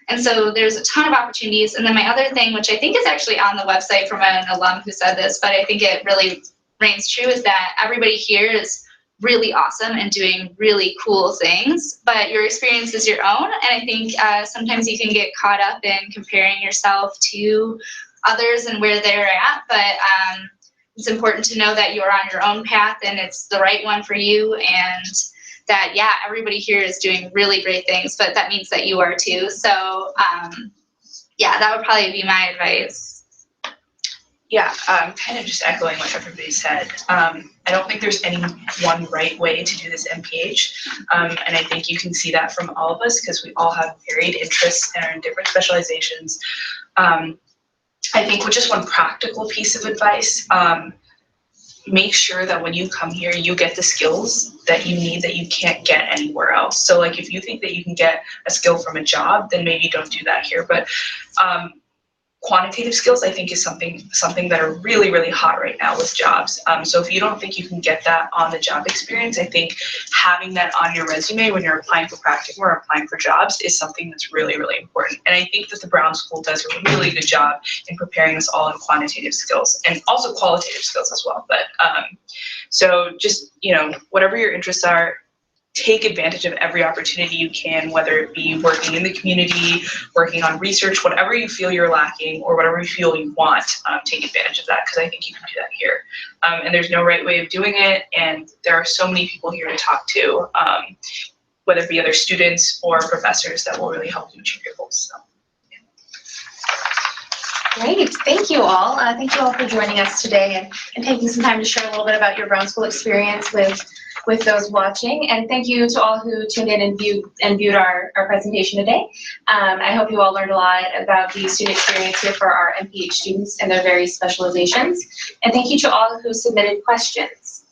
Speaker 6: And so there's a ton of opportunities. And then my other thing, which I think is actually on the website from an alum who said this, but I think it really reigns true, is that everybody here is really awesome and doing really cool things, but your experience is your own. And I think sometimes you can get caught up in comparing yourself to others and where they're at, but it's important to know that you're on your own path and it's the right one for you, and that, yeah, everybody here is doing really great things, but that means that you are too. So yeah, that would probably be my advice.
Speaker 5: Yeah, kind of just echoing what everybody said. I don't think there's any one right way to do this MPH, and I think you can see that from all of us because we all have varied interests and are in different specializations. I think with just one practical piece of advice, make sure that when you come here, you get the skills that you need that you can't get anywhere else. So like if you think that you can get a skill from a job, then maybe don't do that here. But quantitative skills, I think, is something that are really, really hot right now with jobs. So if you don't think you can get that on the job experience, I think having that on your resume when you're applying for practicum or applying for jobs is something that's really, really important. And I think that the Brown School does a really good job in preparing us all in quantitative skills and also qualitative skills as well. But so just, whatever your interests are, take advantage of every opportunity you can, whether it be working in the community, working on research, whatever you feel you're lacking or whatever you feel you want, take advantage of that, because I think you can do that here. And there's no right way of doing it, and there are so many people here to talk to, whether it be other students or professors, that will really help you achieve your goals. So.
Speaker 1: Great, thank you all. Thank you all for joining us today and taking some time to share a little bit about your Brown School experience with with those watching. And thank you to all who tuned in and viewed our presentation today. I hope you all learned a lot about the student experience here for our MPH students and their various specializations. And thank you to all who submitted questions.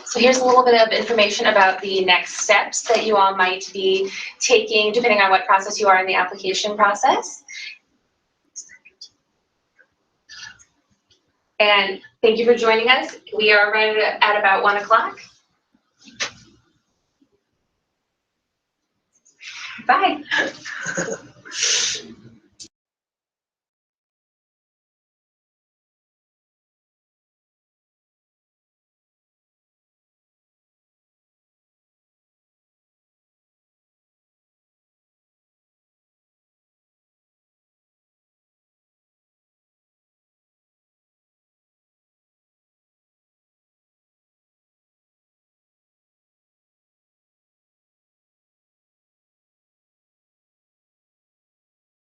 Speaker 1: So here's a little bit of information about the next steps that you all might be taking, depending on what process you are in the application process. And thank you for joining us. We are right at about 1 o'clock. Bye.